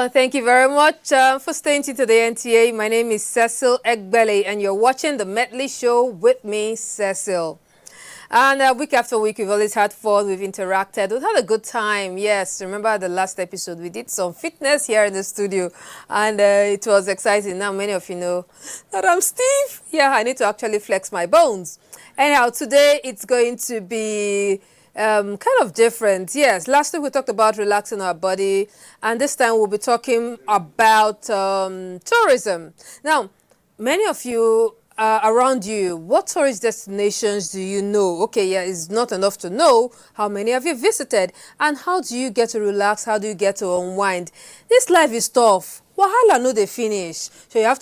Well, thank you very much for staying tuned to the NTA. My name is Cecil Egbele, and you're watching the Medley Show with me, Cecil. And week after week, we've always had fun. We've interacted. We've had a good time. Yes, remember the last episode, we did some fitness here in the studio, and it was exciting. Now, many of you know that I'm stiff. Yeah, I need to actually flex my bones. Anyhow, today it's going to be kind of different. Yes, last week we talked about relaxing our body, and this time we'll be talking about tourism. Now, many of you around you, what tourist destinations do you know? Okay, yeah, it's not enough to know how many have you visited, and how do you get to relax? How do you get to unwind? This life is tough. Wahala no dey finish, so you have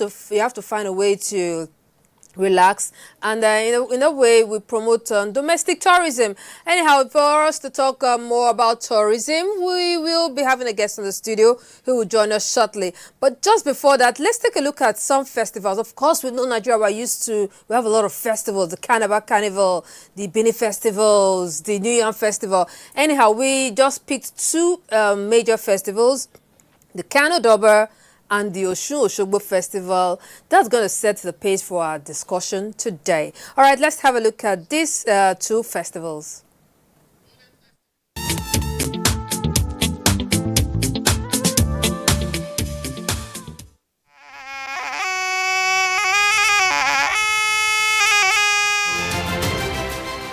to find a way to relax, and in a way we promote domestic tourism. Anyhow, for us to talk more about tourism, we will be having a guest in the studio who will join us shortly. But just before that, let's take a look at some festivals. Of course, we know Nigeria, we have a lot of festivals: the Carnival, the Bini festivals, the New Yam Festival. Anyhow, we just picked two major festivals: the Kano Dober and the Osun Osogbo Festival. That's going to set the pace for our discussion today. All right, let's have a look at these two festivals.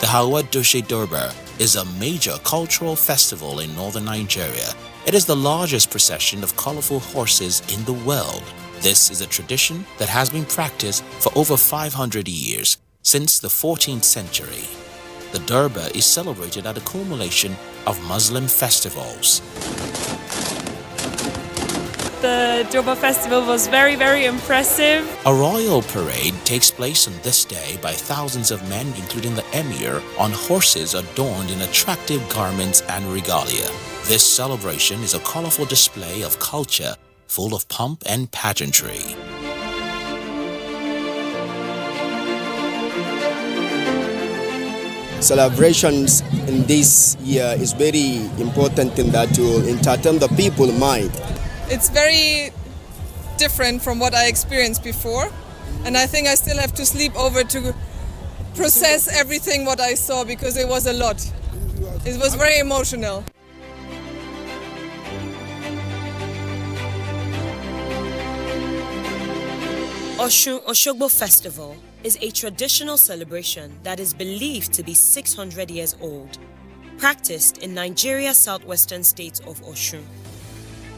The Hawa Doshe Durbar is a major cultural festival in northern Nigeria. It is the largest procession of colorful horses in the world. This is a tradition that has been practiced for over 500 years, since the 14th century. The Durbar is celebrated at the culmination of Muslim festivals. The Durbar festival was very, very impressive. A royal parade takes place on this day by thousands of men, including the emir, on horses adorned in attractive garments and regalia. This celebration is a colorful display of culture full of pomp and pageantry. Celebrations in this year is very important in that to entertain the people mind. It's very different from what I experienced before, and I think I still have to sleep over to process everything what I saw, because it was a lot. It was very emotional. Osun Osogbo Festival is a traditional celebration that is believed to be 600 years old, practiced in Nigeria's southwestern state of Osun.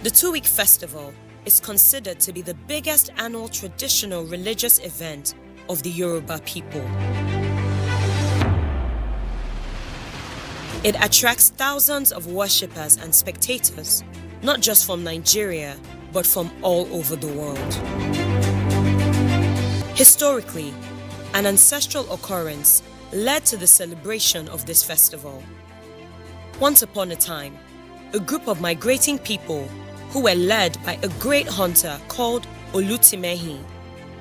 The two-week festival is considered to be the biggest annual traditional religious event of the Yoruba people. It attracts thousands of worshippers and spectators, not just from Nigeria, but from all over the world. Historically, an ancestral occurrence led to the celebration of this festival. Once upon a time, a group of migrating people who were led by a great hunter called Olutimehin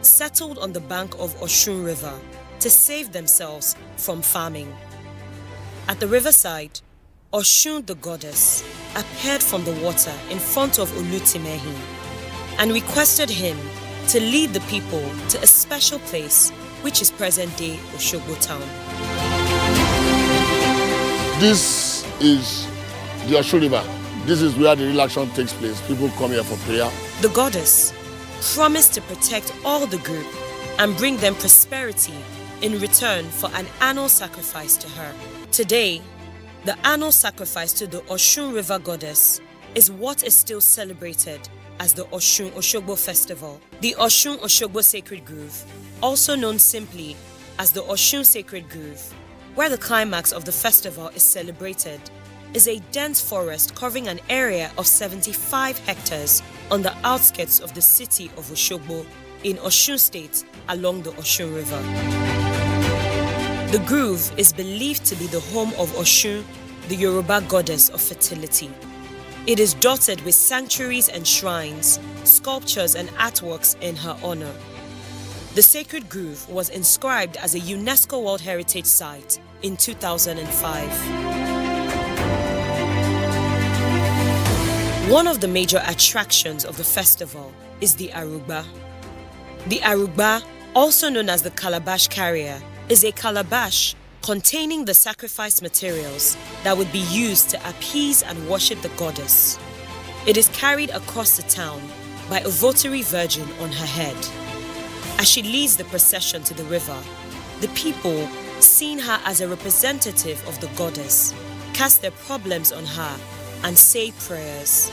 settled on the bank of Osun River to save themselves from famine. At the riverside, Osun the goddess appeared from the water in front of Olutimehin and requested him to lead the people to a special place, which is present-day Osogbo town. This is the Osun River. This is where the relaxation takes place. People come here for prayer. The goddess promised to protect all the group and bring them prosperity in return for an annual sacrifice to her. Today, the annual sacrifice to the Osun River goddess is what is still celebrated as the Osun Osogbo Festival. The Osun Osogbo Sacred Grove, also known simply as the Osun Sacred Grove, where the climax of the festival is celebrated, is a dense forest covering an area of 75 hectares on the outskirts of the city of Osogbo in Osun State along the Osun River. The grove is believed to be the home of Osun, the Yoruba goddess of fertility. It is dotted with sanctuaries and shrines, sculptures and artworks in her honor. The sacred grove was inscribed as a UNESCO World Heritage Site in 2005. One of the major attractions of the festival is the Arugba. The Arugba, also known as the calabash carrier, is a calabash containing the sacrifice materials that would be used to appease and worship the goddess. It is carried across the town by a votary virgin on her head. As she leads the procession to the river, the people, seeing her as a representative of the goddess, cast their problems on her and say prayers.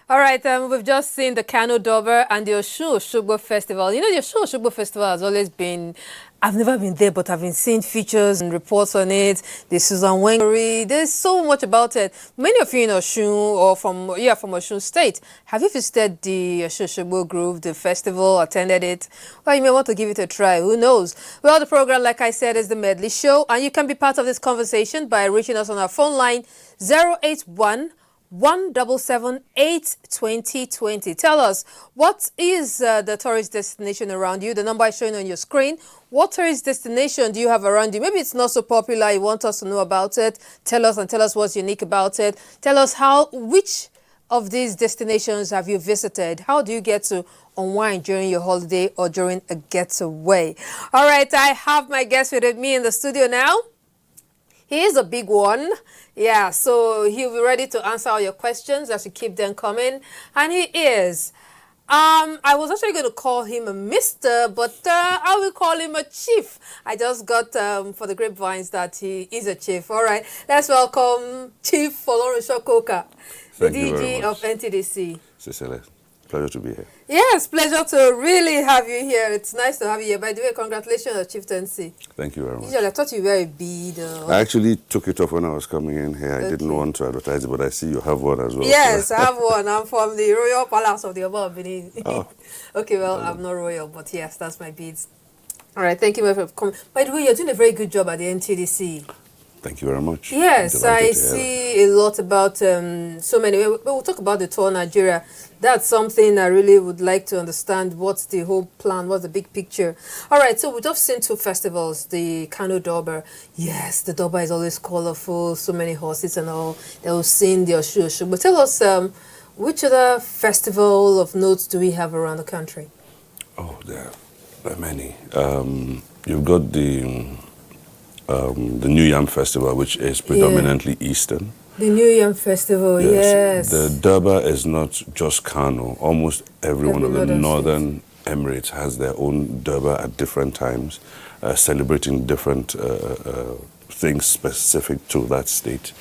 All right, we've just seen the Kano Dover and the Osun Osogbo Festival. You know, the Osun Osogbo Festival has always been, I've never been there, but I've been seeing features and reports on it. The Susan Wengari, there's so much about it. Many of you in Osun or from Osun State, have you visited the Osun Osogbo Grove, the festival, attended it? Well, you may want to give it a try, who knows? Well, the program, like I said, is the Medley Show, and you can be part of this conversation by reaching us on our phone line 081-177-82020. Tell us, what is the tourist destination around you? The number is showing on your screen. What tourist destination do you have around you? Maybe it's not so popular. You want us to know about it. Tell us, and tell us what's unique about it. Tell us which of these destinations have you visited? How do you get to unwind during your holiday or during a getaway? All right, I have my guest with me in the studio now. He is a big one. Yeah, so he'll be ready to answer all your questions as you keep them coming. And he is. I was actually going to call him a mister, but I will call him a chief. I just got for the grapevines that he is a chief. All right, let's welcome Chief Folorin Shokoka, the DG of NTDC. Cecilia, pleasure to be here. Yes, pleasure to really have you here. It's nice to have you here. By the way, congratulations on chieftaincy. Thank you very much. Usually, I thought you were a bee. I actually took it off when I was coming in here. I didn't want to advertise it, but I see you have one as well. Yes, I have one. I'm from the Royal Palace of the Oba of Benin. Oh. Okay, well, I'm not royal, but yes, that's my beads. All right, thank you very much for coming. By the way, you're doing a very good job at the NTDC. Thank you very much. Yes, I see a lot about so many. We'll talk about the tour Nigeria. That's something I really would like to understand. What's the whole plan? What's the big picture? All right, so we've just seen two festivals, the Kano Dover. Yes, the Dover is always colorful, so many horses and all. They'll sing the Osun Osogbo. But tell us, which other festival of notes do we have around the country? Oh, there are many. You've got the New Yam Festival, which is predominantly Eastern. The New Yam Festival, yes. The Durbar is not just Kano. Almost every one of the northern Emirates has their own Durbar at different times, celebrating different things specific to that state.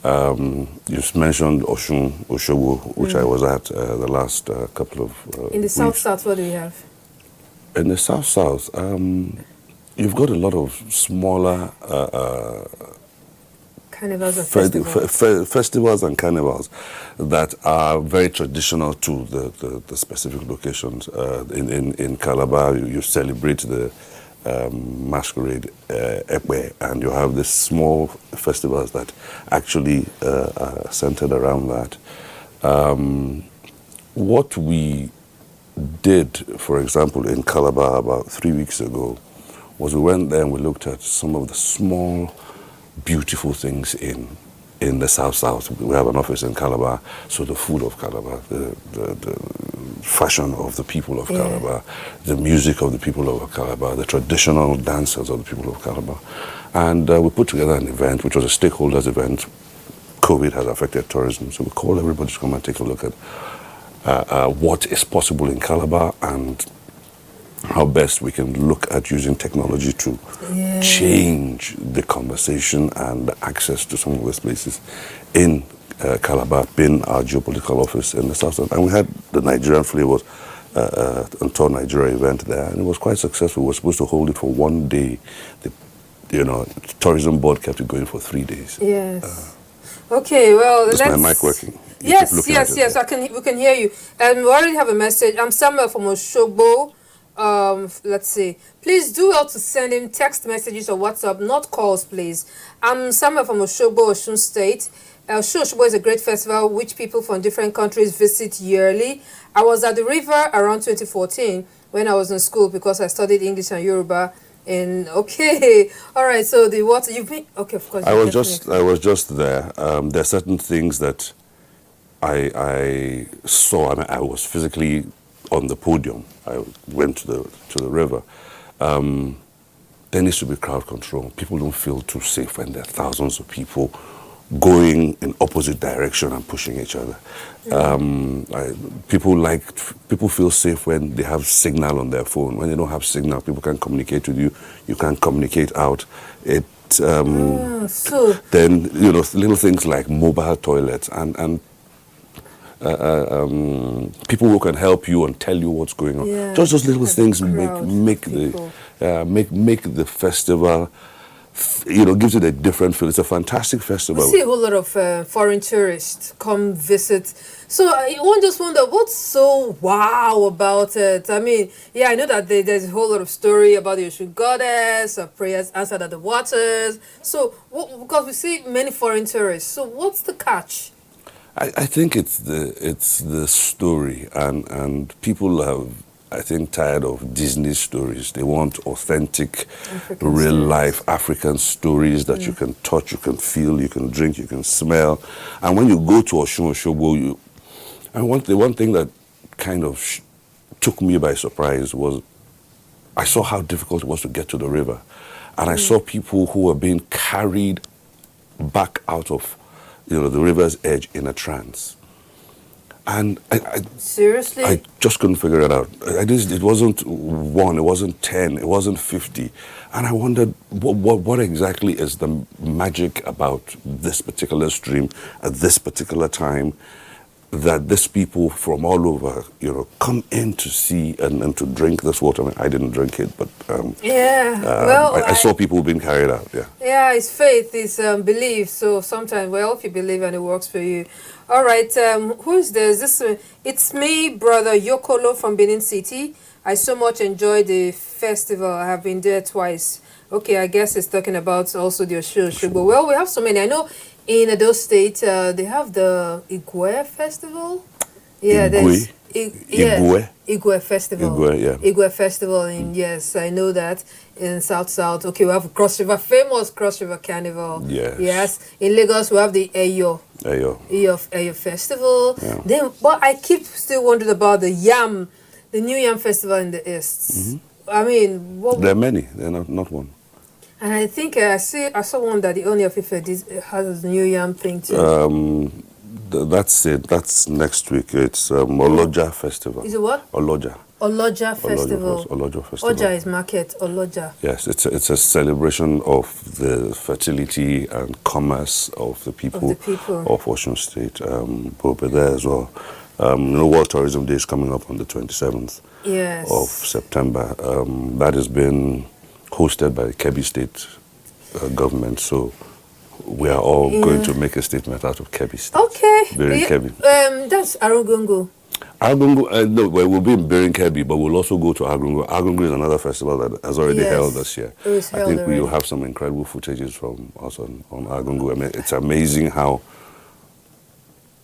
You mentioned Osun Osogbo, which I was at the last couple of In the South-South, what do we have? In the South-South, you've got a lot of smaller carnivals and festivals. Festivals and carnivals that are very traditional to the specific locations. In Calabar, you celebrate the masquerade Ekwe, and you have these small festivals that actually are centered around that. What we did, for example, in Calabar about 3 weeks ago, was we went there and we looked at some of the small, beautiful things in the South-South. We have an office in Calabar, so the food of Calabar, the fashion of the people of Calabar, the music of the people of Calabar, the traditional dances of the people of Calabar. And we put together an event, which was a stakeholders event. COVID has affected tourism, so we called everybody to come and take a look at what is possible in Calabar and how best we can look at using technology to change the conversation and the access to some of those places in Calabar, being our geopolitical office in the South. And we had the Nigerian flavors on Tour Nigeria event there, and it was quite successful. We were supposed to hold it for 1 day. The tourism board kept it going for 3 days. Yes. Okay, well, is my mic working? Yes. We can hear you. And we already have a message. I'm Samuel from Osogbo. Let's see. Please do well to send him text messages or WhatsApp, not calls, please. I'm Samuel from Osogbo, Osun State. Osun Osogbo is a great festival which people from different countries visit yearly. I was at the river around 2014 when I was in school because I studied English and Yoruba. And okay, all right. So the water you've been okay, of course. I was just there. There are certain things that I saw. I mean, I was physically on the podium. I went to the river. There needs to be crowd control. People don't feel too safe when there are thousands of people going in opposite direction and pushing each other. People feel safe when they have signal on their phone. When they don't have signal, people can communicate with you. You can communicate out. Then little things like mobile toilets and people who can help you and tell you what's going on. Yeah. Just those little things make the festival. Gives it a different feel. It's a fantastic festival. We see a whole lot of foreign tourists come visit. So one just wonder, what's so wow about it? I mean, yeah, I know that there's a whole lot of story about the ocean goddess, prayers answered at the waters. So, because we see many foreign tourists, so what's the catch? I think it's the story, and people have, I think, tired of Disney stories. They want authentic, real-life African stories that you can touch, you can feel, you can drink, you can smell. And when you go to Osun Osogbo, the one thing that kind of took me by surprise was I saw how difficult it was to get to the river. And I saw people who were being carried back out of the river's edge in a trance. And Seriously? I just couldn't figure it out. It wasn't 1, it wasn't 10, it wasn't 50. And I wondered, what exactly is the magic about this particular stream at this particular time that these people from all over, come in to see and to drink this water. I mean, I didn't drink it, but I saw people being carried out. Yeah. Yeah, it's faith, it's belief. So sometimes, if you believe and it works for you. All right, who is this? It's me, brother Yokolo from Benin City. I so much enjoyed the festival. I have been there twice. Okay, I guess it's talking about also the Osogbo. Well, we have so many. I know in Edo State, they have the Igwe Festival. Yeah, there's Igwe Festival. Igwe Festival, and yes, I know that in South. Okay, we have famous Cross River Carnival. Yes. In Lagos, we have the Eyo Festival. Yeah. Then, but I keep still wondering about the New Yam Festival in the East. I mean, there are many. They're not one. And I think I saw one that the only of Ife has a New Yam thing too. That's it. That's next week. It's Oloja Festival. Is it what? Oloja. Oloja Festival. Oloja Festival. Oja is market. Oloja. Yes, it's a celebration of the fertility and commerce of the people of Osun State. We'll be there as well. World Tourism Day is coming up on the 27th of September. That has been hosted by the Kebbi State government, so we are all going to make a statement out of Kebbi State. Okay. Kebbi. That's Arugungu. Arugungu, no, we'll be in Berin Kebbi, but we'll also go to Arugungu. Arugungu is another festival that has already held this year. I think we will have some incredible footages from us on Arugungu. I mean, it's amazing how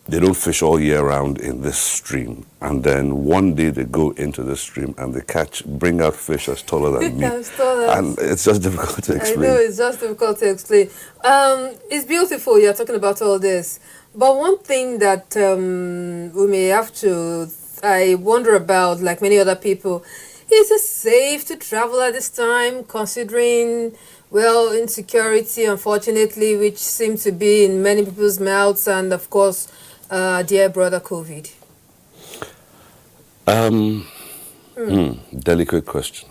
they don't fish all year round in this stream, and then one day they go into this stream and they bring out fish as taller than me. And it's just difficult to explain. I know, it's just difficult to explain. It's beautiful you're talking about all this, but one thing that we may have to, I wonder about, like many other people, is it safe to travel at this time, considering, insecurity, unfortunately, which seems to be in many people's mouths, and of course, dear brother COVID? Delicate question.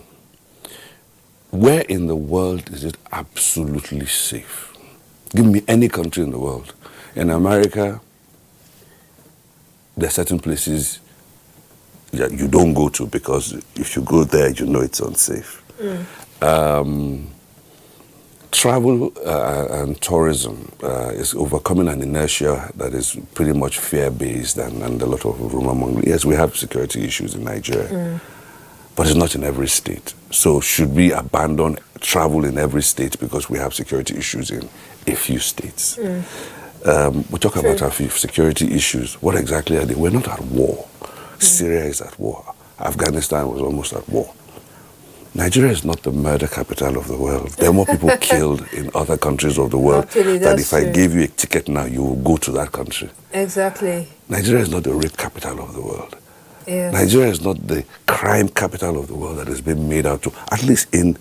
Where in the world is it absolutely safe? Give me any country in the world. In America, there are certain places that you don't go to because if you go there, it's unsafe. Travel and tourism is overcoming an inertia that is pretty much fear-based and a lot of rumor mongering. Yes, we have security issues in Nigeria, but it's not in every state. So should we abandon travel in every state because we have security issues in a few states? We talk about our security issues. What exactly are they? We're not at war. Syria is at war. Afghanistan was almost at war. Nigeria is not the murder capital of the world. There are more people killed in other countries of the world Actually, that that's if I true. gave you a ticket now, you will go to that country. Exactly. Nigeria is not the rape capital of the world. Yes. Nigeria is not the crime capital of the world that has been made out to, at least in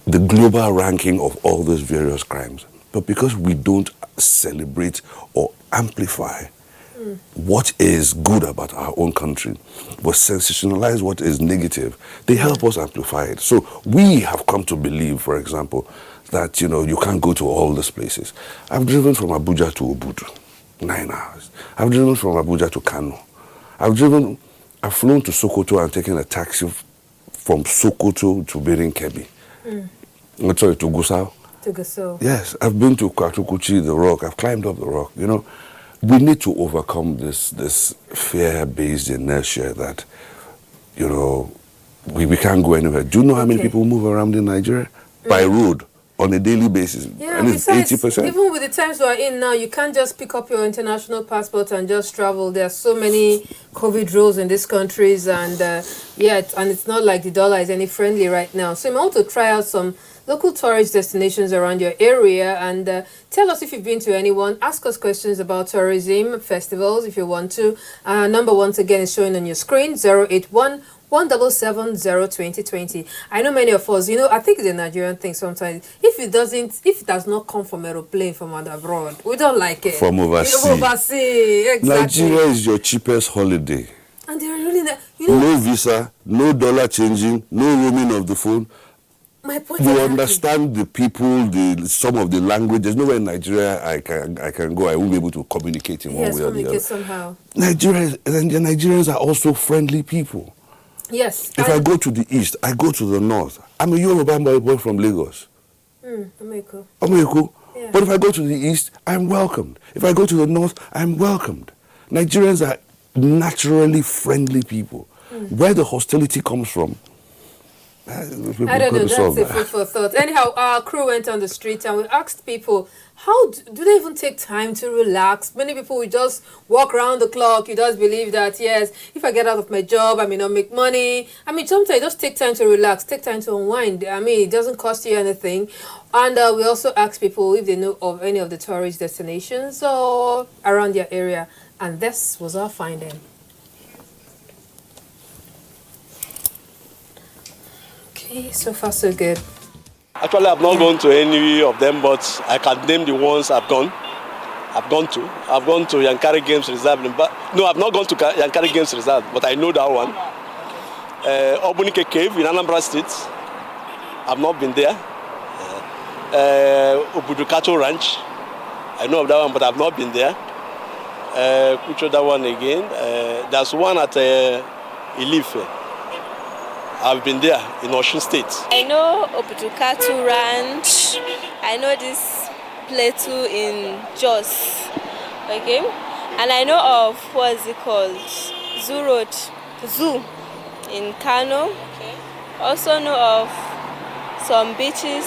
the global ranking of all those various crimes. But because we don't celebrate or amplify what is good about our own country, but sensationalize what is negative, they help us amplify it. So we have come to believe, for example, that, you can't go to all these places. I've driven from Abuja to Obudu, 9 hours. I've driven from Abuja to Kano. I've flown to Sokoto and taken a taxi from Sokoto to Berin Kebbi. Sorry, to Gusau. To Gusau. Yes, I've been to Kwatukuchi, the rock. I've climbed up the rock. We need to overcome this fear-based inertia that, we can't go anywhere. Do you know how many people move around in Nigeria? By road, on a daily basis. Yeah, and it's besides, 80%. even with the times we're in now, you can't just pick up your international passport and just travel. There are so many COVID rules in these countries, and and it's not like the dollar is any friendly right now. So you might want to try out some local tourist destinations around your area, and tell us if you've been to anyone. Ask us questions about tourism, festivals if you want to. Number once again is showing on your screen, 081 177 I know many of us, I think it's a Nigerian thing sometimes. If it does not come from aeroplane from abroad, we don't like it. From overseas. Exactly. Nigeria is your cheapest holiday. And they're really, no visa, no dollar changing, no roaming of the phone. My point You is understand the people, some of the language. There's nowhere in Nigeria I can go. I won't be able to communicate in one way or the other. Somehow. Nigerians are also friendly people. Yes. If I go to the east, I go to the north. I'm a Yoruba boy from Lagos. America. Yeah. But if I go to the east, I'm welcomed. If I go to the north, I'm welcomed. Nigerians are naturally friendly people. Where the hostility comes from, I don't know, that's a food for thought. Anyhow, our crew went on the street and we asked people, how do they even take time to relax? Many people will just walk around the clock. You just believe that, yes, if I get out of my job, I may not make money. Sometimes just take time to relax, take time to unwind. It doesn't cost you anything. And we also asked people if they know of any of the tourist destinations or around their area. And this was our finding. Okay, so far so good. Actually, I've not gone to any of them, but I can name the ones I've gone to. I've gone to Yankari Games Reserve. No, I've not gone to Yankari Games Reserve, but I know that one. Obunike Cave in Anambra State. I've not been there. Obudukato Ranch. I know of that one, but I've not been there. Which other one again? There's one at Ilife. I've been there in Osun State. I know Obudukato Ranch. I know this plateau in Jos. Okay? And I know of, what's it called? Zoo in Kano. Okay. Also know of some beaches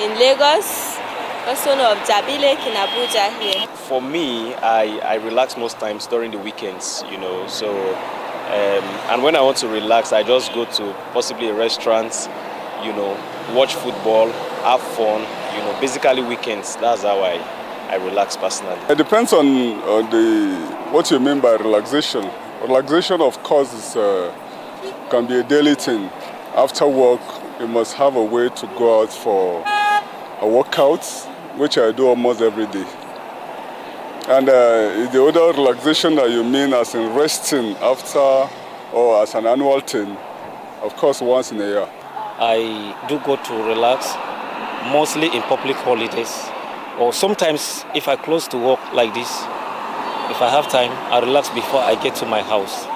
in Lagos. Also know of Jabi Lake in Abuja here. For me, I relax most times during the weekends, so and when I want to relax, I just go to possibly a restaurant, watch football, have fun, basically weekends. That's how I relax personally. It depends on what you mean by relaxation. Relaxation, of course, can be a daily thing. After work, you must have a way to go out for a workout, which I do almost every day. And the other relaxation that you mean as in resting after or as an annual thing, of course, once in a year. I do go to relax, mostly in public holidays. Or sometimes if I close to work like this, if I have time, I relax before I get to my house.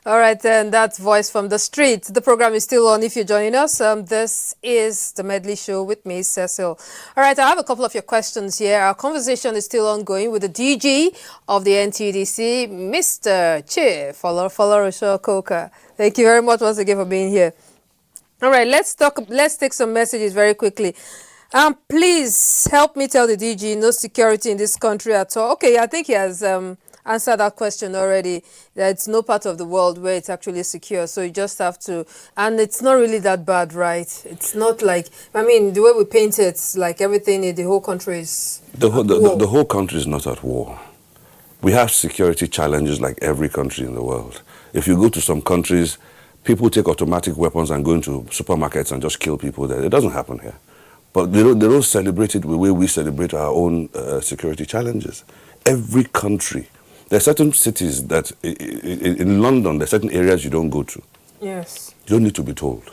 All right, then that's Voice from the Street. The program is still on if you're joining us. This is the Medley Show with me, Cecil. All right, I have a couple of your questions here. Our conversation is still ongoing with the DG of the NTDC, Mr. Che Folorunsho Coker. Thank you very much once again for being here. All right, let's take some messages very quickly. Please help me tell the DG no security in this country at all. Okay, I think he has answered that question already. That it's no part of the world where it's actually secure. So you just have to, and it's not really that bad, right? It's not like, I mean, the way we paint it, like everything in the whole country is the whole country is not at war. We have security challenges like every country in the world. If you go to some countries, people take automatic weapons and go into supermarkets and just kill people there. It doesn't happen here. But they don't celebrate it the way we celebrate our own security challenges. Every country, there are certain cities that, in London, there are certain areas you don't go to. Yes. You don't need to be told.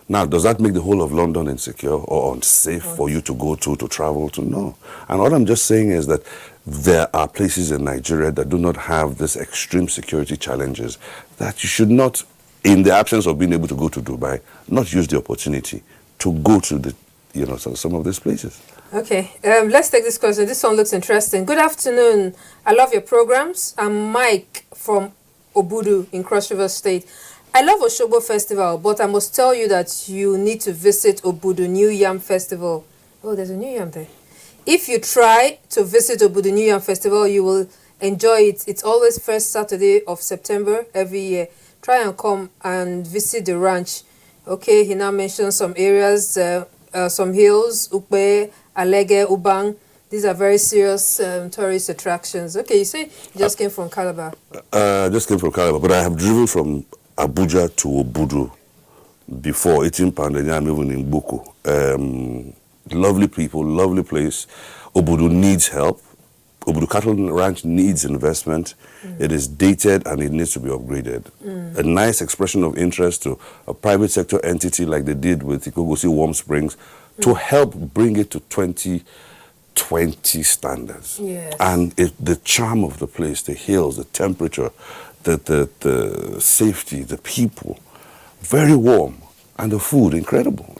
Now, does that make the whole of London insecure or unsafe for you to go to travel to? No. And what I'm just saying is that there are places in Nigeria that do not have this extreme security challenges that you should not, in the absence of being able to go to Dubai, not use the opportunity to go to the, some of these places. Okay, let's take this question. This one looks interesting. Good afternoon. I love your programs. I'm Mike from Obudu in Cross River State. I love Oshobo Festival, but I must tell you that you need to visit Obudu New Yam Festival. Oh, there's a New Yam there. If you try to visit Obudu New Yam Festival, you will enjoy it. It's always first Saturday of September every year. Try and come and visit the ranch. Okay, he now mentioned some areas, some hills, Ukbe, Alege, Ubang. These are very serious tourist attractions. Okay, you say you just came from Calabar. Just came from Calabar, but I have driven from Abuja to Obudu before, eating pounded yam even in Boko. Lovely people, lovely place. Obudu needs help. Obudu Cattle Ranch needs investment. It is dated and it needs to be upgraded. A nice expression of interest to a private sector entity like they did with Ikogosi Warm Springs to help bring it to 2020 standards. Yes. And the charm of the place, the hills, the temperature, the safety, the people, very warm. And the food, incredible.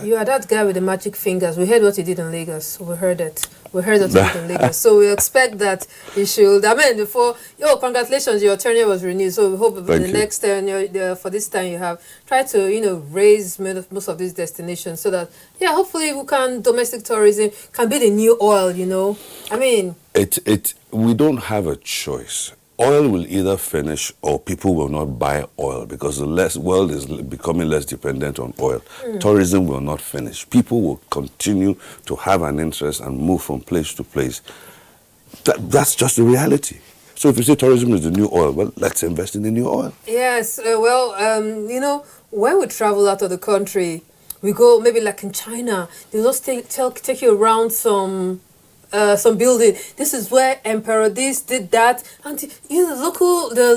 You are that guy with the magic fingers. We heard what you did in Lagos. We heard it. We heard what you did in Lagos. So we expect that you should. I mean, congratulations, your tenure was renewed. So we hope the next tenure, for this time, you have tried to, raise most of these destinations so that, hopefully domestic tourism can be the new oil, I mean. We don't have a choice. Oil will either finish or people will not buy oil because the world is becoming less dependent on oil. Tourism will not finish. People will continue to have an interest and move from place to place. That's just the reality. So if you say tourism is the new oil, well, let's invest in the new oil. Yes, when we travel out of the country, we go maybe like in China, they just take you around some building. This is where Emperor this did that, and the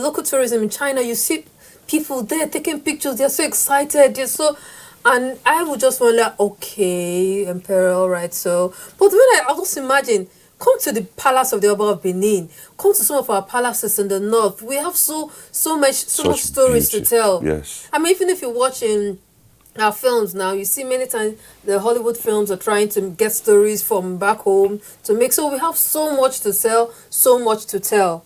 local tourism in China. You see people there taking pictures. They're so excited. And I would just wonder, okay, Emperor, all right. So, but when I also imagine, come to the palace of the Oba of Benin. Come to some of our palaces in the north. We have so much stories to tell. Yes. I mean, even if you're watching our films now, you see many times the Hollywood films are trying to get stories from back home to make, so we have so much to sell, so much to tell.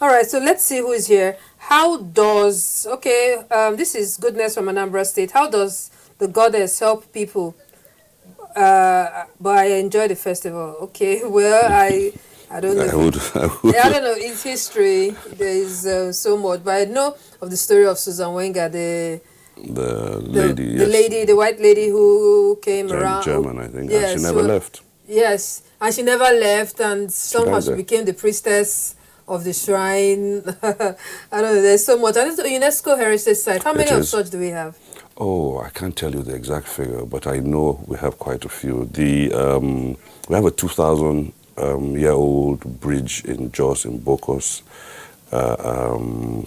All right, so let's see who is here. This is Goodness from Anambra State. How does the goddess help people? But I enjoy the festival. Okay, well, I don't know. I would. I don't know. It's history. There is so much, but I know of the story of Susan Wenger, the white lady who came around. German, I think. Yes, and she never left. Yes, and she never left, and somehow she became the priestess of the shrine. I don't know. There's so much. And it's a UNESCO heritage site. How many of such do we have? Oh, I can't tell you the exact figure, but I know we have quite a few. We have a 2,000-year-old bridge in Jos in Bokos.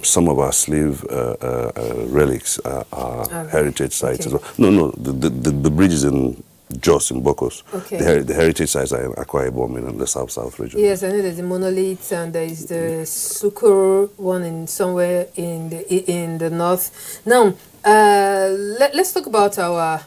Some of our slave relics are heritage sites as well. No, the bridge is in Jos in Bokos. Okay. The heritage sites are in Akwa Ibom in the south region. Yes, I know there's the monoliths and there is the Sukuru one in somewhere in the north. Now, let's talk about our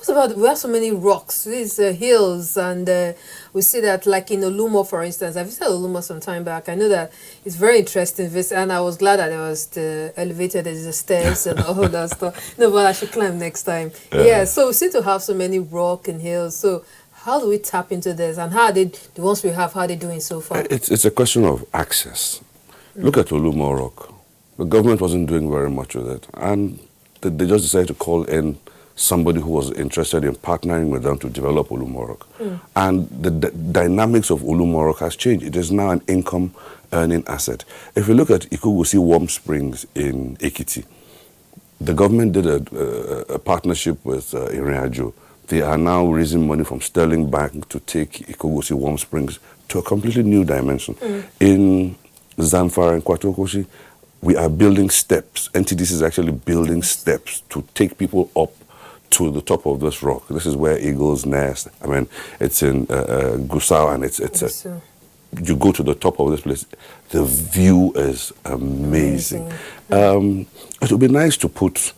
What about, we have so many rocks, these hills, and we see that like in Olumo, for instance. I visited Olumo some time back. I know that it's very interesting visit, and I was glad that there was the elevator, there's the stairs and all that stuff. No, but I should climb next time. Yeah, so we seem to have so many rock and hills. So how do we tap into this, and how are they, the ones we have, how are they doing so far? It's a question of access. Look at Olumo Rock. The government wasn't doing very much with it, and they just decided to call in somebody who was interested in partnering with them to develop Olumo Rock. And the dynamics of Olumo Rock has changed. It is now an income-earning asset. If you look at Ikogosi Warm Springs in Ekiti, the government did a partnership with Iriajo. They are now raising money from Sterling Bank to take Ikogosi Warm Springs to a completely new dimension. In Zamfara and Kwatokoshi, we are building steps. NTDC is actually building steps to take people up to the top of this rock. This is where eagles nest. I mean, it's in Gusau, and you go to the top of this place. The view is amazing. It would be nice to put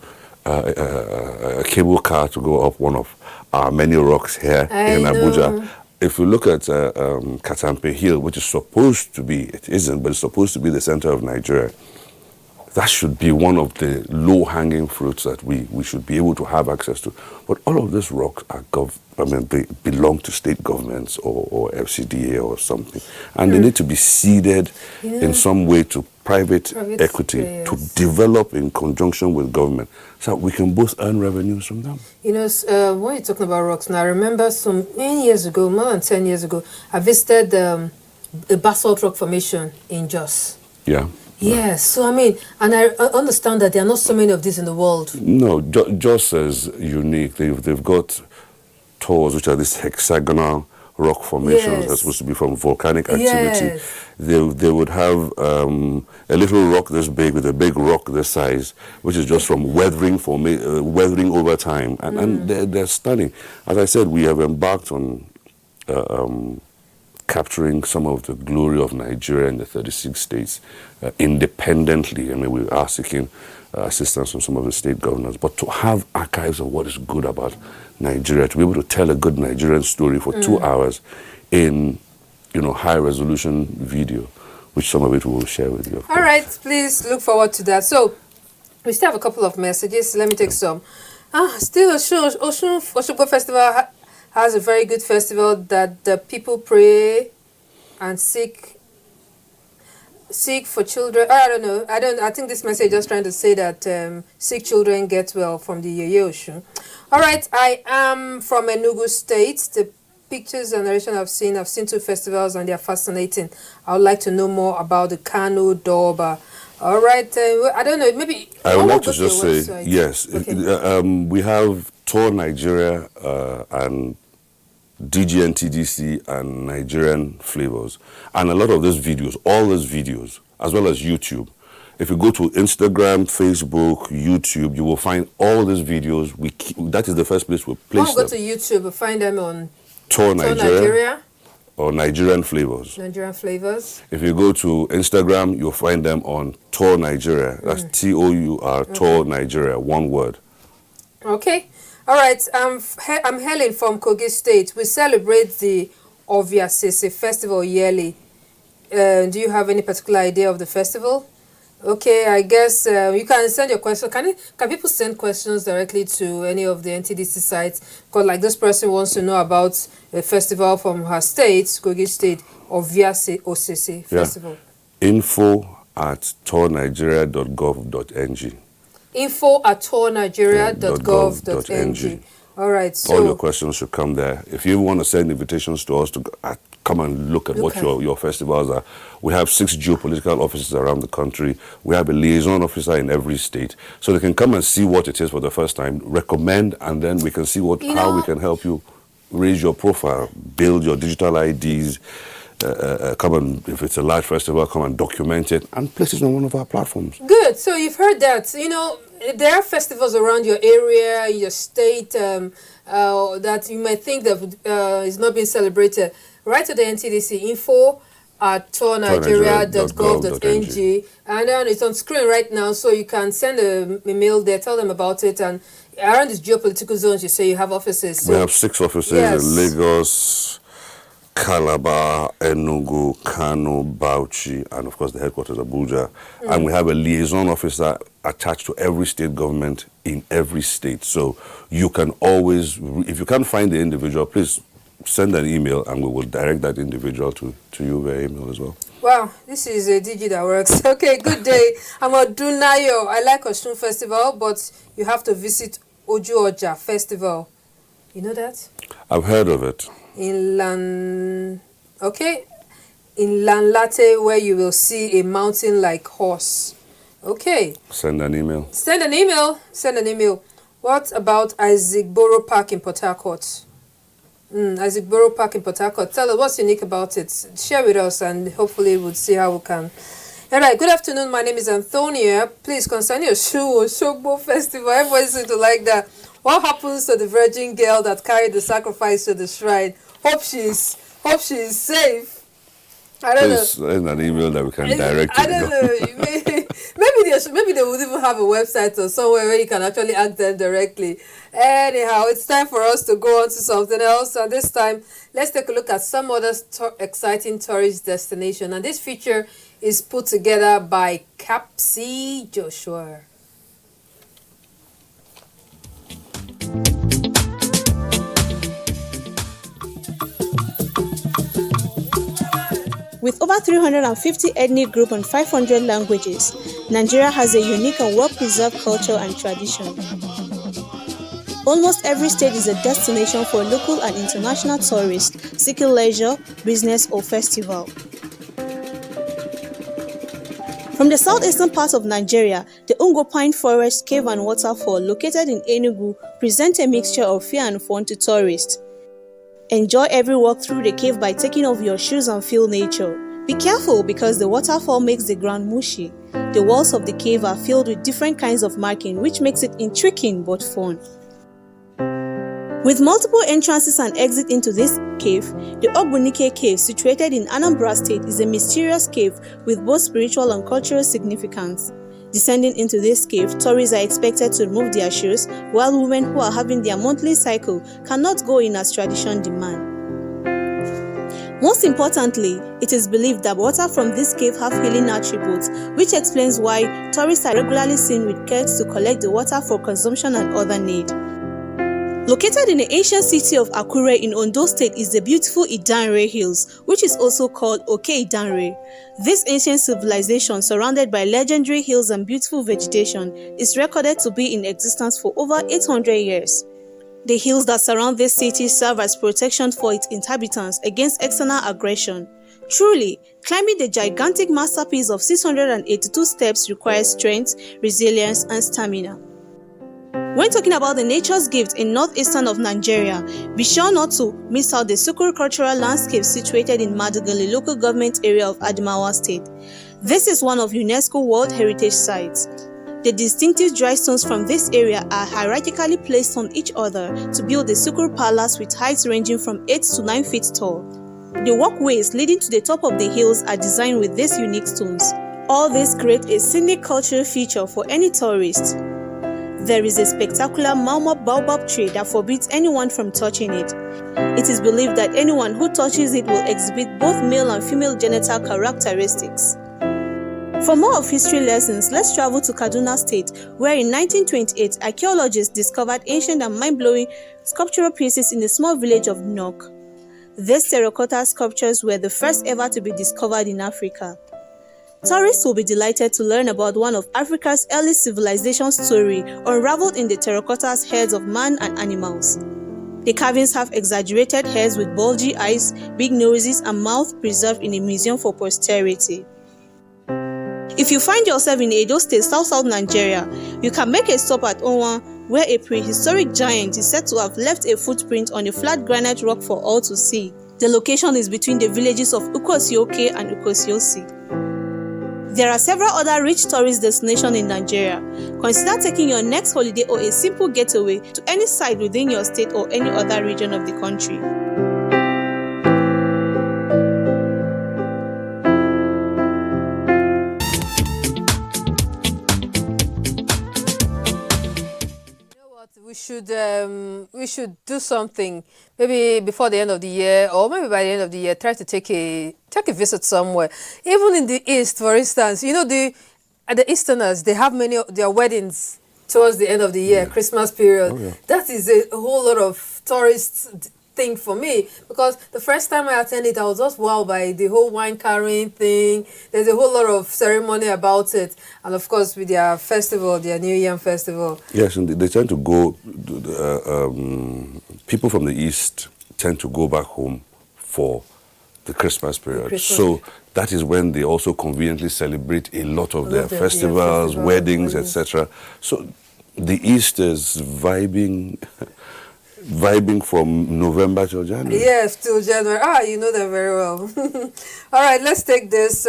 a cable car to go up one of our many rocks here in Abuja. If you look at Katampe Hill, which is supposed to be, it isn't, but it's supposed to be the center of Nigeria, that should be one of the low-hanging fruits that we should be able to have access to. But all of these rocks are they belong to state governments or FCDA or something. And they need to be seeded in some way to private equity to develop in conjunction with government so that we can both earn revenues from them. You know, when you're talking about rocks, now I remember many years ago, more than 10 years ago, I visited the Basalt Rock Formation in Jos. Yeah. Yes, so I mean, and I understand that there are not so many of these in the world. No, Jos is unique. They've got tors, which are these hexagonal rock formations. They're supposed to be from volcanic activity. They would have a little rock this big with a big rock this size, which is just from weathering over time. And they're stunning. As I said, we have embarked on capturing some of the glory of Nigeria in the 36 states independently. I mean, we are seeking assistance from some of the state governors, but to have archives of what is good about Nigeria, to be able to tell a good Nigerian story for 2 hours in, high-resolution video, which some of it we will share with you. All right, please look forward to that. So, we still have a couple of messages. Let me take some. Still, Oshogbo Festival has a very good festival that the people pray and seek for children. I don't know. I think this message is just trying to say that sick children get well from the Yeye Oshun. All right, I am from Enugu State. The pictures and narration I've seen 2 festivals and they are fascinating. I would like to know more about the Kano Dorba. All right, I don't know, maybe... I would like to just say, yes, we have Tour Nigeria and DGNTDC and Nigerian Flavors. And a lot of those videos, all those videos, as well as YouTube. If you go to Instagram, Facebook, YouTube, you will find all these videos. That is the first place we place them. Go to YouTube, find them on Tour Nigeria or Nigerian Flavors. Nigerian Flavors. If you go to Instagram, you'll find them on Tour Nigeria. That's T-O-U-R, Tour Nigeria, one word. Okay. All right. I'm Helen from Kogi State. We celebrate the Ovia Sese Festival yearly. Do you have any particular idea of the festival? Okay, I guess you can send your question. Can people send questions directly to any of the NTDC sites? Because like this person wants to know about a festival from her state, Kogi State, Ovia Sese Festival. info@tournigeria.gov.ng. info@tournigeria.gov.ng. All right. So all your questions should come there. If you want to send invitations to us to come and look at what your festivals are, we have 6 geopolitical offices around the country. We have a liaison officer in every state, so they can come and see what it is for the first time, recommend, and then we can see how we can help you raise your profile, build your digital IDs. Come and, if it's a large festival, come and document it and place it on one of our platforms. Good. So you've heard that. There are festivals around your area, your state, that you might think that is not being celebrated. Write to the NTDC, info@tournigeria.gov.ng, and then it's on screen right now, so you can send a mail there, tell them about it, and Around these geopolitical zones, you say you have offices. So we have 6 offices in Lagos, Calabar, Enugu, Kano, Bauchi, and of course the headquarters Abuja. And we have a liaison officer attached to every state government in every state. So you can always, if you can't find the individual, please send an email and we will direct that individual to you via email as well. Wow, this is a DG that works. Okay, good day. I'm Odunayo. I like Osun Festival, but you have to visit Oju Oja Festival. You know that? I've heard of it. In Lanlate, where you will see a mountain-like horse. Okay. Send an email. Send an email. What about Isaac Borough Park in Port Harcourt? Isaac Borough Park in Port Harcourt. Tell us what's unique about it. Share with us and hopefully we'll see how we can. All right, good afternoon. My name is Antonia. Please concern your show on Shogbo Festival. Everybody seems to like that. What happens to the virgin girl that carried the sacrifice to the shrine? Hope she's safe. I don't know. Send an email that we can direct I don't know. Maybe they would even have a website or somewhere where you can actually ask them directly. Anyhow, it's time for us to go on to something else. And this time, let's take a look at some other exciting tourist destination. And this feature is put together by Capsi Joshua. With over 350 ethnic groups and 500 languages, Nigeria has a unique and well-preserved culture and tradition. Almost every state is a destination for local and international tourists seeking leisure, business, or festival. From the southeastern part of Nigeria, the Ungo Pine Forest Cave and Waterfall located in Enugu present a mixture of fear and fun to tourists. Enjoy every walk through the cave by taking off your shoes and feel nature. Be careful because the waterfall makes the ground mushy. The walls of the cave are filled with different kinds of marking, which makes it intriguing but fun. With multiple entrances and exits into this cave, the Ogbunike Cave, situated in Anambra State, is a mysterious cave with both spiritual and cultural significance. Descending into this cave, tourists are expected to remove their shoes, while women who are having their monthly cycle cannot go in as tradition demands. Most importantly, it is believed that water from this cave have healing attributes, which explains why tourists are regularly seen with kegs to collect the water for consumption and other need. Located in the ancient city of Akure in Ondo State is the beautiful Idanre Hills, which is also called Oke Idanre. This ancient civilization, surrounded by legendary hills and beautiful vegetation, is recorded to be in existence for over 800 years. The hills that surround this city serve as protection for its inhabitants against external aggression. Truly, climbing the gigantic masterpiece of 682 steps requires strength, resilience, and stamina. When talking about the nature's gift in northeastern of Nigeria, be sure not to miss out the Sukuru cultural landscape situated in Madugali local government area of Adamawa State. This is one of UNESCO World Heritage Sites. The distinctive dry stones from this area are hierarchically placed on each other to build the Sukuru Palace with heights ranging from 8 to 9 feet tall. The walkways leading to the top of the hills are designed with these unique stones. All this creates a scenic cultural feature for any tourist. There is a spectacular Mauma baobab tree that forbids anyone from touching it. It is believed that anyone who touches it will exhibit both male and female genital characteristics. For more of history lessons, let's travel to Kaduna State, where in 1928, archaeologists discovered ancient and mind-blowing sculptural pieces in the small village of Nok. These terracotta sculptures were the first ever to be discovered in Africa. Tourists will be delighted to learn about one of Africa's early civilization story unraveled in the terracotta heads of man and animals. The carvings have exaggerated heads with bulgy eyes, big noses, and mouth preserved in a museum for posterity. If you find yourself in Edo State, South Nigeria, you can make a stop at Onwa, where a prehistoric giant is said to have left a footprint on a flat granite rock for all to see. The location is between the villages of Ukosioke and Ukosiosi. There are several other rich tourist destinations in Nigeria. Consider taking your next holiday or a simple getaway to any site within your state or any other region of the country. We we should do something maybe before the end of the year, or maybe by the end of the year. Try to take a visit somewhere, even in the East, for instance. You know, the Easterners, they have many of their weddings towards the end of the year, Christmas period. Oh, yeah. That is a whole lot of tourist thing for me, because the first time I attended, I was just wowed by the whole wine carrying thing. There's a whole lot of ceremony about it, and of course with their festival, their New Yam festival. Yes, and they tend to go. People from the East tend to go back home for the Christmas period. So that is when they also conveniently celebrate a lot of their festivals, weddings, etc. So the East is vibing from November till January. Yes, till January. You know them very well. All right, let's take this.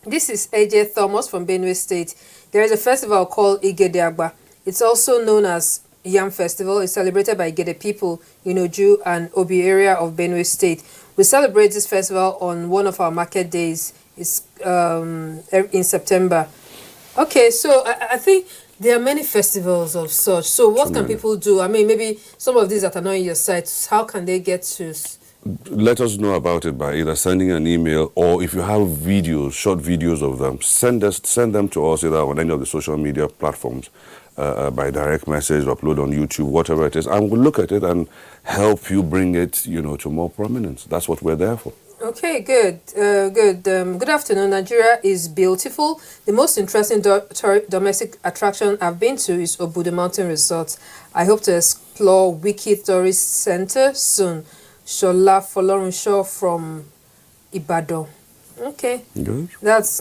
This is AJ Thomas from Benue State. There is a festival called Igede Agba. It's also known as Yam Festival. It's celebrated by Igede people in Oju and Obi area of Benue State. We celebrate this festival on one of our market days. It's in September. Okay, so I think there are many festivals of such. So what can people do? I mean, maybe some of these that are not in your site, how can they get to? Let us know about it by either sending an email, or if you have videos, short videos of them, send them to us either on any of the social media platforms, by direct message, upload on YouTube, whatever it is, and we'll look at it and help you bring it, to more prominence. That's what we're there for. Okay, good. Good afternoon. Nigeria is beautiful. The most interesting domestic attraction I've been to is Obudu Mountain Resort. I hope to explore Wiki Tourist Center soon. Shola Folorunsho from Ibadan. Okay. Good. That's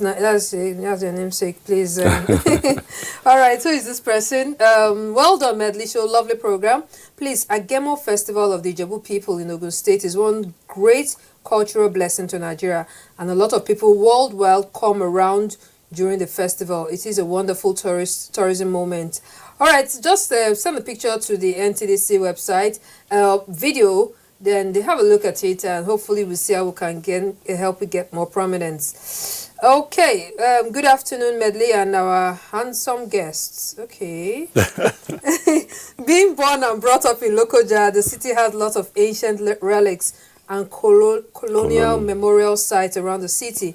your namesake, please. All right, who is this person? Well done, Medley Show. Lovely program. Please, Agemo Festival of the Ijebu people in Ogun State is one great cultural blessing to Nigeria, and a lot of people worldwide come around during the festival. It is a wonderful tourism moment. All right, just send a picture to the NTDC website, video. Then they have a look at it, and hopefully we'll see how we can help it get more prominence. Okay, good afternoon, Medley, and our handsome guests. Okay. Being born and brought up in Lokoja, the city has lots of ancient relics and colonial memorial sites around the city.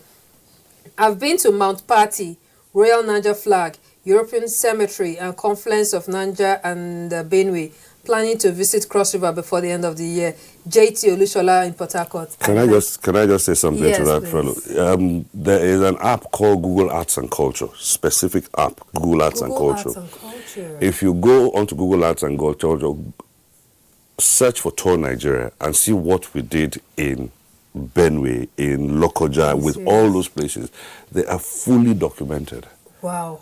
I've been to Mount Patti, Royal Niger Flag, European Cemetery, and Confluence of Niger and Benue. Planning to visit Cross River before the end of the year. JT Olushola in Port Harcourt. Can I just say something to that fellow? There is an app called Google Arts and Culture, specific app, Google Arts and Culture. If you go onto Google Arts and Culture, search for Tour Nigeria and see what we did in Benue, in Lokoja, with all those places. They are fully documented. Wow.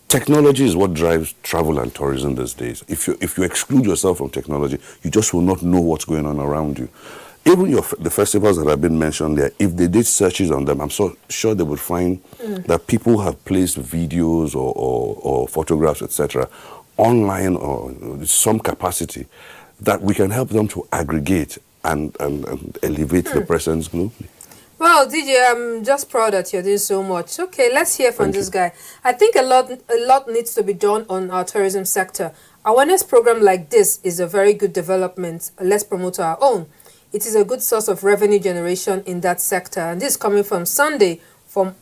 Technology is what drives travel and tourism these days. If you exclude yourself from technology, you just will not know what's going on around you. Even the festivals that have been mentioned there, if they did searches on them, I'm so sure they would find that people have placed videos or photographs, etc., online or some capacity that we can help them to aggregate and elevate the presence globally. Well, DJ, I'm just proud that you're doing so much. Okay, let's hear from this guy. I think a lot needs to be done on our tourism sector. Awareness program like this is a very good development. Let's promote our own. It is a good source of revenue generation in that sector. And this is coming from Sunday from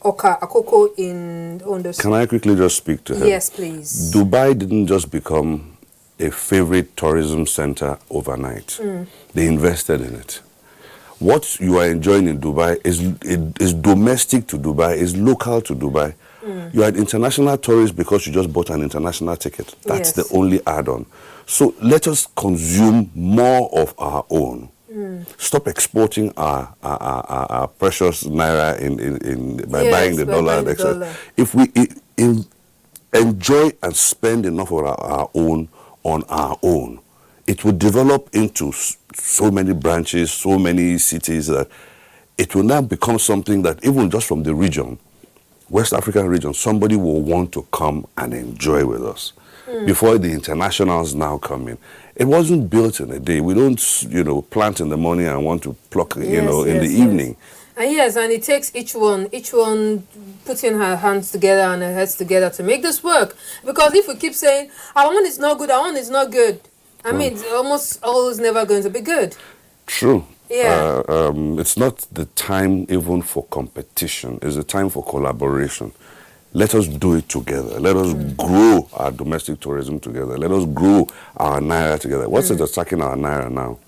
Oka Akoko in Ondo State. Can I quickly just speak to him? Yes, please. Dubai didn't just become a favorite tourism center overnight. They invested in it. What you are enjoying in Dubai is domestic to Dubai, is local to Dubai. You are an international tourist because you just bought an international ticket. That's the only add-on. So let us consume more of our own. Stop exporting our precious naira by buying the dollar, etc. If we enjoy and spend enough of our own on our own, it will develop into so many branches, so many cities that it will now become something that even just from the region, West African region, somebody will want to come and enjoy with us. Before the internationals now come in. It wasn't built in a day. We don't, plant in the morning and want to pluck, in the evening. And yes, and it takes each one putting her hands together and her heads together to make this work. Because if we keep saying, our one is not good, our one is not good, I mean, it's almost always never going to be good. True. Yeah. It's not the time even for competition. It's the time for collaboration. Let us do it together. Let us grow our domestic tourism together. Let us grow our Naira together. What's it attacking our Naira now?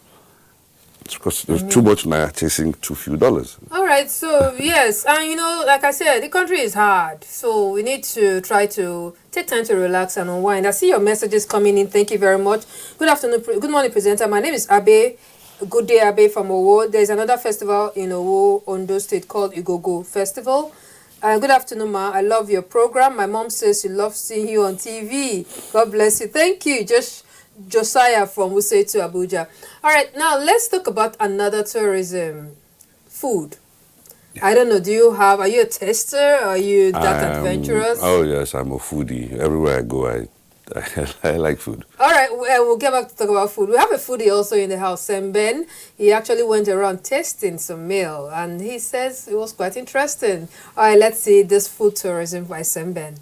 It's because there's too much Naira chasing too few dollars. All right, so yes, and you know, like I said, the country is hard. So we need to try to take time to relax and unwind. I see your messages coming in. Thank you very much. Good afternoon, good morning, presenter. My name is Abe. Good day, Abe from Owo. There's another festival in Owo, Ondo State called Igogo Festival. Good afternoon, Ma. I love your program. My mom says she loves seeing you on TV. God bless you. Thank you. Josiah from Wuse to Abuja. All right, now let's talk about another tourism. Food. I don't know, are you a taster? Are you that adventurous? Oh yes, I'm a foodie. Everywhere I go, I like food. All right, we'll get back to talk about food. We have a foodie also in the house, Semben. He actually went around tasting some meal, and he says it was quite interesting. All right, let's see this food tourism by Semben.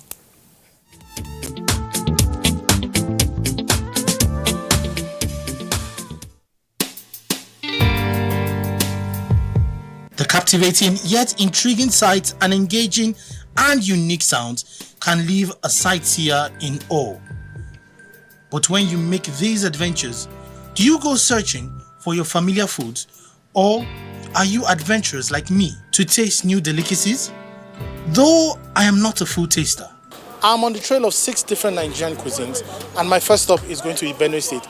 The captivating yet intriguing sights and engaging and unique sounds can leave a sightseer in awe. But when you make these adventures, do you go searching for your familiar foods, or are you adventurous like me to taste new delicacies? Though I am not a food taster, I'm on the trail of 6 different Nigerian cuisines, and my first stop is going to be Benue State,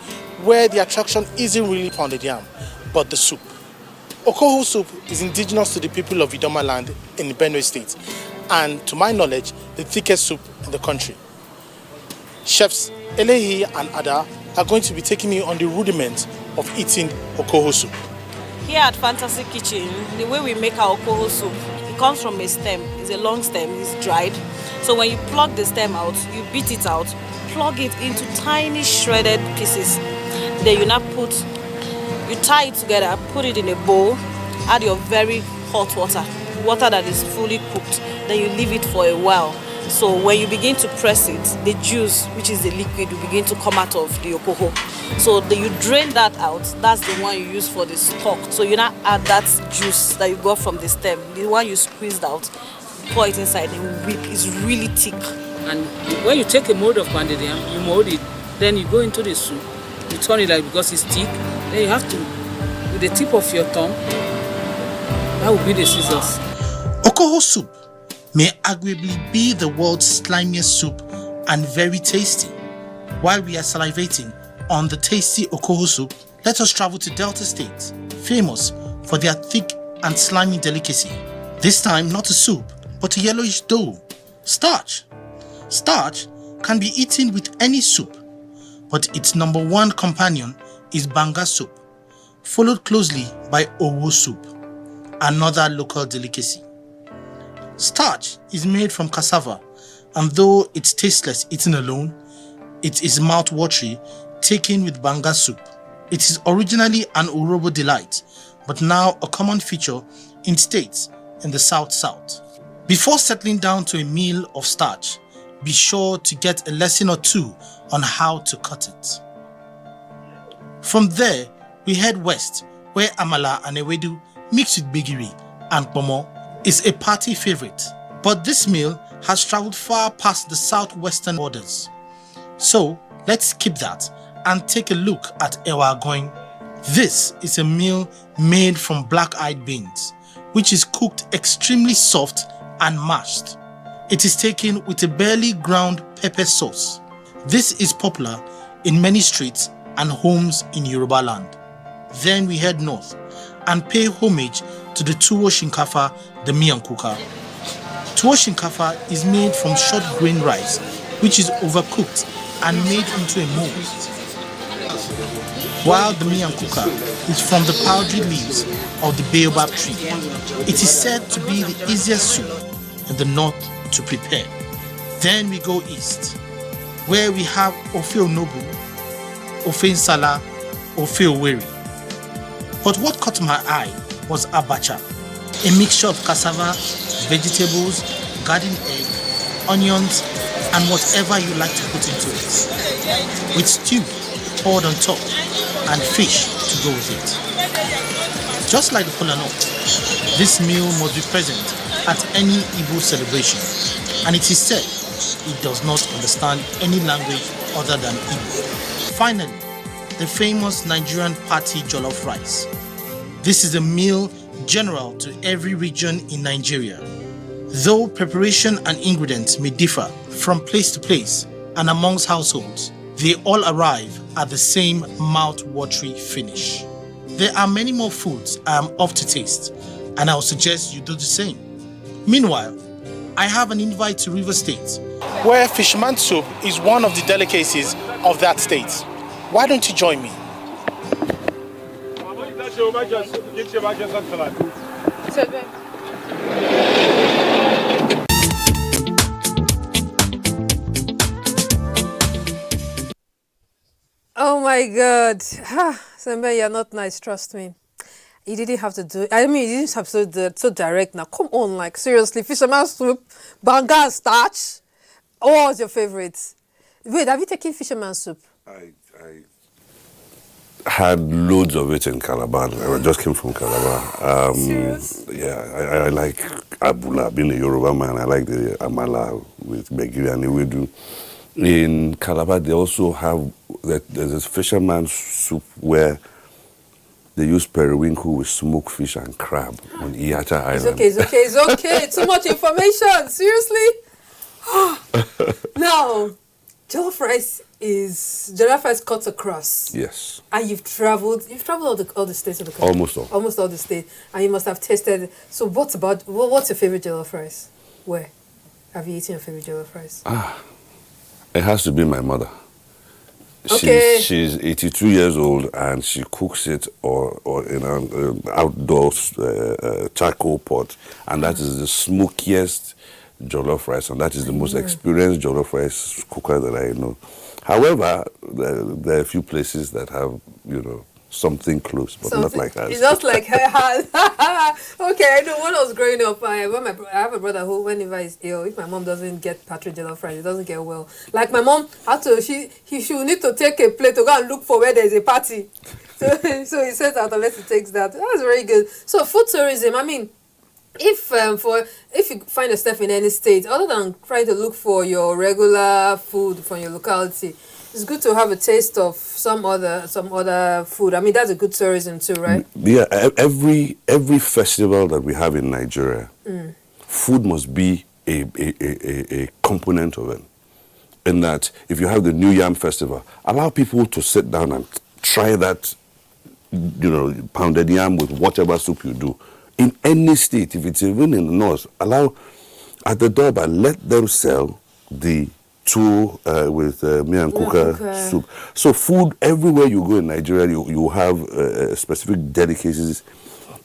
where the attraction isn't really pounded yam, but the soup. Okoho soup is indigenous to the people of Idoma land in Benue State, and to my knowledge, the thickest soup in the country. Chefs Elehi and Ada are going to be taking me on the rudiments of eating Okoho soup. Here at Fantasy Kitchen, the way we make our Okoho soup, it comes from a stem. It's a long stem, it's dried. So when you pluck the stem out, you beat it out, plug it into tiny shredded pieces. Then you tie it together, put it in a bowl, add your very hot water that is fully cooked. Then you leave it for a while. So when you begin to press it, the juice, which is the liquid, will begin to come out of the okoho. So you drain that out. That's the one you use for the stock. So you now add that juice that you got from the stem, the one you squeezed out, pour it inside and whip. It's really thick. And when you take a mold of pounded yam, you mold it, then you go into the soup. You turn it like because it's thick. Then you have to, with the tip of your tongue, that will be the scissors. Okoho soup may arguably be the world's slimiest soup and very tasty. While we are salivating on the tasty Okoho soup, let us travel to Delta State, famous for their thick and slimy delicacy. This time not a soup, but a yellowish dough, starch. Starch can be eaten with any soup, but its number one companion is banga soup, followed closely by owo soup, another local delicacy. Starch is made from cassava, and though it's tasteless eaten alone, it is mouth-watery taken with banga soup. It is originally an Urobo delight, but now a common feature in states in the South-South. Before settling down to a meal of starch, be sure to get a lesson or two on how to cut it. From there, we head west, where amala and ewedu mixed with bigiri and pomo is a party favorite. But this meal has traveled far past the southwestern borders. So let's skip that and take a look at ewa agoin. This is a meal made from black-eyed beans, which is cooked extremely soft and mashed. It is taken with a barely ground pepper sauce. This is popular in many streets and homes in Yoruba land. Then we head north and pay homage to the tuwo shinkafa, the miyan kuka. Tuwo shinkafa is made from short grain rice, which is overcooked and made into a mold, while the miyan kuka is from the powdery leaves of the baobab tree. It is said to be the easiest soup in the north to prepare. Then we go east, where we have ofe onobu, ofe nsala, ofe oweri. But what caught my eye was abacha. a mixture of cassava, vegetables, garden egg, onions, and whatever you like to put into it, with stew poured on top and fish to go with it. Just like the Kola Nut, this meal must be present at any Igbo celebration, and it is said it does not understand any language other than Igbo. Finally, the famous Nigerian party jollof rice. This is a meal general to every region in Nigeria. Though preparation and ingredients may differ from place to place and amongst households, they all arrive at the same mouth-watery finish. There are many more foods I am off to taste, and I would suggest you do the same. Meanwhile, I have an invite to River State, where fisherman soup is one of the delicacies of that state. Why don't you join me? Oh my God. Sembe, you're not nice, trust me. You didn't have to do it. I mean, you didn't have to do it so direct now. Come on, like, seriously. Fisherman soup, banga and starch. What was your favorite? Wait, have you taken fisherman soup? I had loads of it in Calabar. I just came from Calabar. Yeah, I like abula. Being a Yoruba man, I like the amala with begiri and ewedu. In Calabar, they also have there's this fisherman soup where they use periwinkle with smoked fish and crab on Iata Island. It's okay. Too much information. Seriously? Now, jollof rice cuts across. Yes. And you've traveled all the states of the country. Almost all the states. And you must have tasted. So what's your favorite jollof rice? Where have you eaten your favorite jollof rice? It has to be my mother. Okay. She's 82 years old and she cooks it or in an outdoor charcoal pot, and that is the smokiest jollof rice, and that is the most experienced jollof rice cooker that I know. However, there are a few places that have, something close, but not like hers. It's not like her has. Okay, I know when I was growing up, I have a brother who, whenever he's ill, if my mom doesn't get partridge jollof rice, it doesn't get well. Like my mom she will need to take a plate to go and look for where there's a party. So he says that unless he takes that. That's very good. So food tourism, I mean, if you find yourself in any state, other than trying to look for your regular food from your locality, it's good to have a taste of some other food. I mean, that's a good tourism too, right? Yeah, every festival that we have in Nigeria, food must be a component of it. In that, if you have the New Yam Festival, allow people to sit down and try that, pounded yam with whatever soup you do. In any state, if it's even in the north, allow at the door, but let them sell the two with miyan kuka soup. So food, everywhere you go in Nigeria, you have specific delicacies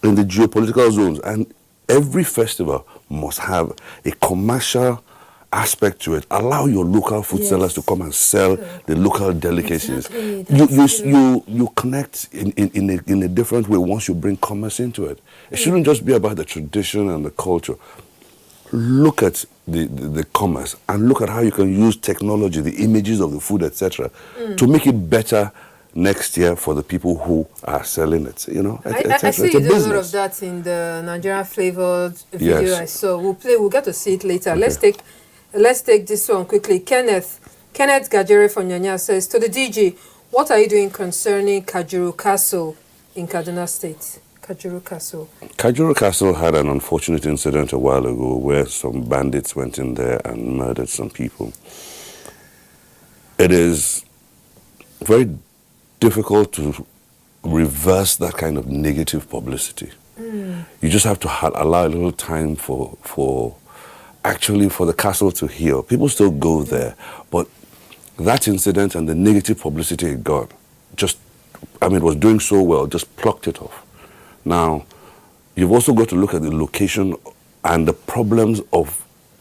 in the geopolitical zones, and every festival must have a commercial aspect to it. Allow your local food sellers to come and sell the local delicacies. You connect in a different way once you bring commerce into it. It shouldn't just be about the tradition and the culture. Look at the commerce and look at how you can use technology, the images of the food, etc., to make it better next year for the people who are selling it. I see you do a lot of that in the Nigerian flavored video I saw. We'll get to see it later. Okay. Let's take this one quickly. Kenneth Gajere from Nyanya says, to the DG, what are you doing concerning Kajuru Castle in Kaduna State? Kajuru Castle had an unfortunate incident a while ago where some bandits went in there and murdered some people. It is very difficult to reverse that kind of negative publicity. You just have to allow a little time for the castle to heal. People still go there, but that incident and the negative publicity it got, it was doing so well, just plucked it off. Now, you've also got to look at the location and the problems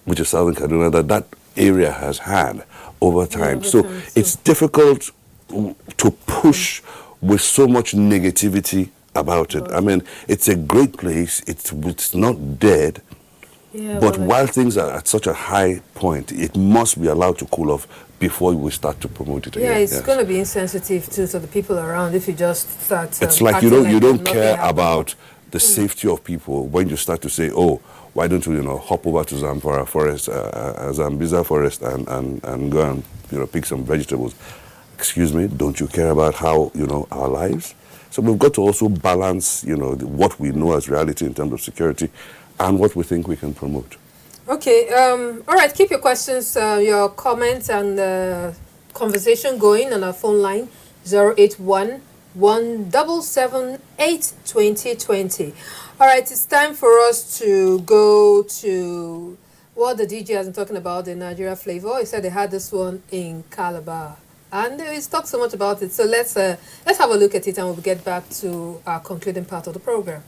which is Southern Kaduna, that area has had over time. It's difficult to push with so much negativity about it. I mean, it's a great place. It's not dead. Yeah, but while things are at such a high point, it must be allowed to cool off before we start to promote it again. Yeah, it's going to be insensitive too to the people around if you just start. It's like you don't care happened. about the safety of people when you start to say, oh, why don't we hop over to Zamfara forest, Zambiza forest, and go and pick some vegetables. Excuse me, don't you care about how our lives? So we've got to also balance what we know as reality in terms of security and what we think we can promote. Okay, all right, keep your questions, your comments and conversation going on our phone line 081 177 2020. All right, it's time for us to go to what the DJ has been talking about, the Nigeria flavor. He said they had this one in Calabar. And he's talked so much about it. So let's have a look at it and we'll get back to our concluding part of the program.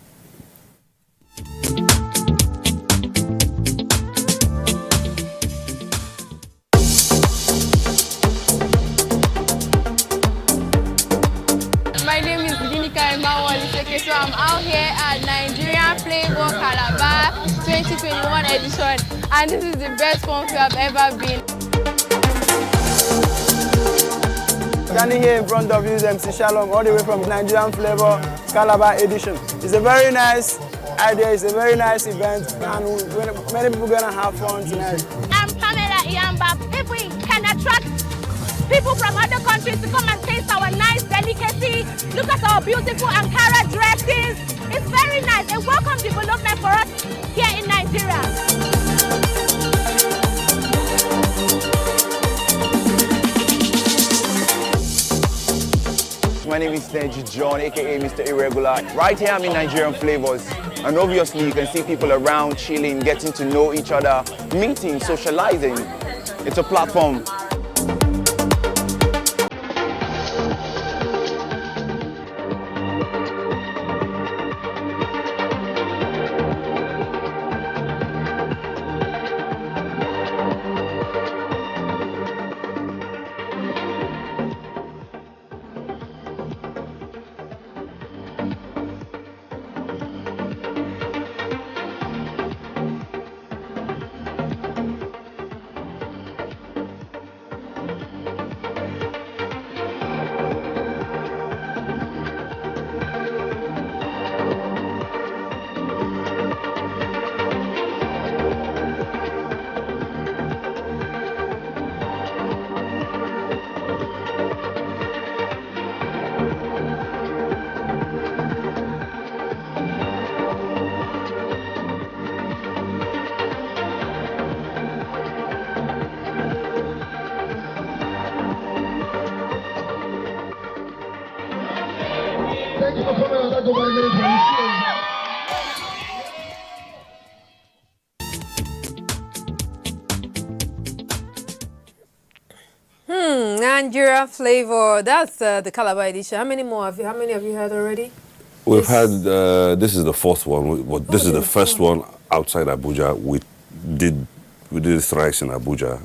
My name is so I'm out here at Nigerian Flavor Calabar 2021 edition, and this is the best country I've ever been. Standing here in front of you is MC Shalom, all the way from Nigerian Flavor Calabar edition. It's a very nice idea, it's a very nice event, and many people are going to have fun tonight. I'm Pamela Iyamba. If we can attract people from other countries to come and taste our nice delicacy, look at our beautiful Ankara dresses. It's very nice, a welcome development for us here in Nigeria. My name is Neji John, aka Mr. Irregular. Right here I'm in Nigerian Flavors, and obviously you can see people around chilling, getting to know each other, meeting, socializing. It's a platform. Nigeria flavor. That's the Calabar edition. How many have you had already? We've had, this is the fourth one. This is the first one outside Abuja. We did it thrice in Abuja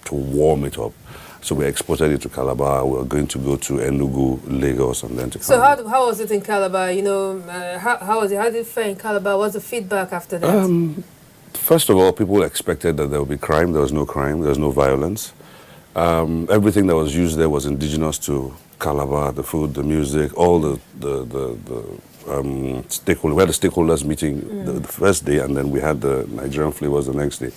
to warm it up. So we exported it to Calabar. We're going to go to Enugu, Lagos, and then to Calabar. So how was it in Calabar? How was it? How did it fare in Calabar? What's the feedback after that? First of all, people expected that there would be crime. There was no crime. There was no violence. Everything that was used there was indigenous to Calabar, the food, the music, all the stakeholders. We had a stakeholders meeting the first day, and then we had the Nigerian flavors the next day.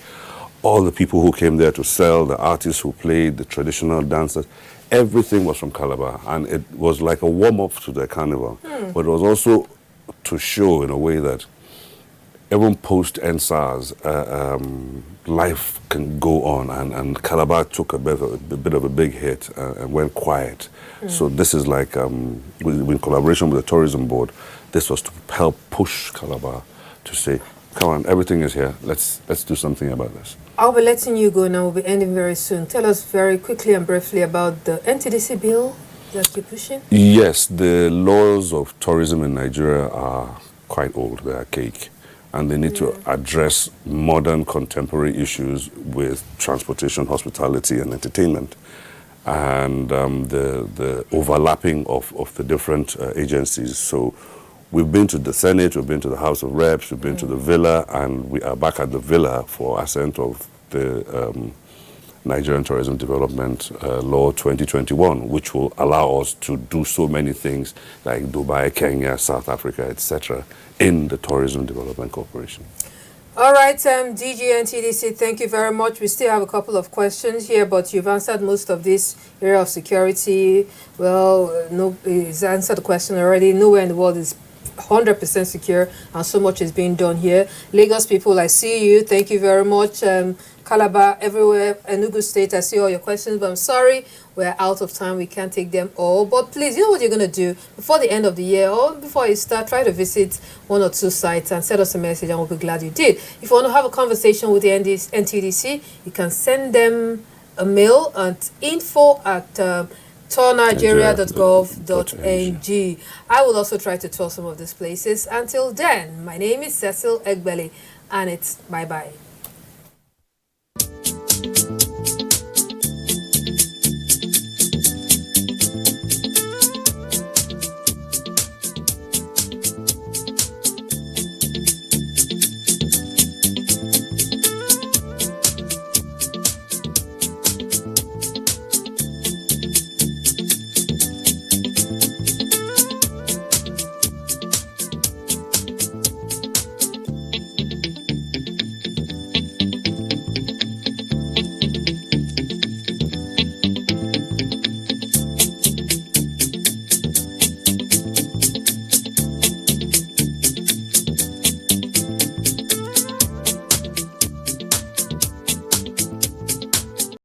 All the people who came there to sell, the artists who played, the traditional dancers, everything was from Calabar. And it was like a warm-up to the carnival. But it was also to show in a way that even post-NSARS, life can go on, and Calabar took a bit of a big hit and went quiet. So this is like, in collaboration with the tourism board, this was to help push Calabar to say, come on, everything is here, let's do something about this. I'll be letting you go now, we'll be ending very soon. Tell us very quickly and briefly about the NTDC bill that you're pushing. Yes, the laws of tourism in Nigeria are quite old, they're archaic. And they need to address modern contemporary issues with transportation, hospitality, and entertainment. and the overlapping of the different agencies. So we've been to the Senate, we've been to the House of Reps, we've been to the Villa, and we are back at the Villa for assent of the Nigerian Tourism Development Law 2021, which will allow us to do so many things like Dubai, Kenya, South Africa, etc. in the Tourism Development Corporation. All right, DG and TDC, thank you very much. We still have a couple of questions here, but you've answered most of this area of security. Well, no, it's answered the question already. Nowhere in the world is 100% secure, and so much is being done here. Lagos people, I see you. Thank you very much. Calabar, everywhere, Enugu State, I see all your questions, but I'm sorry, we're out of time. We can't take them all. But please, you know what you're going to do before the end of the year or before you start, try to visit one or two sites and send us a message, and we'll be glad you did. If you want to have a conversation with the NTDC, you can send them a mail at info@tournigeria.gov.ng. I will also try to tour some of these places. Until then, my name is Cecil Egbele, and it's bye-bye.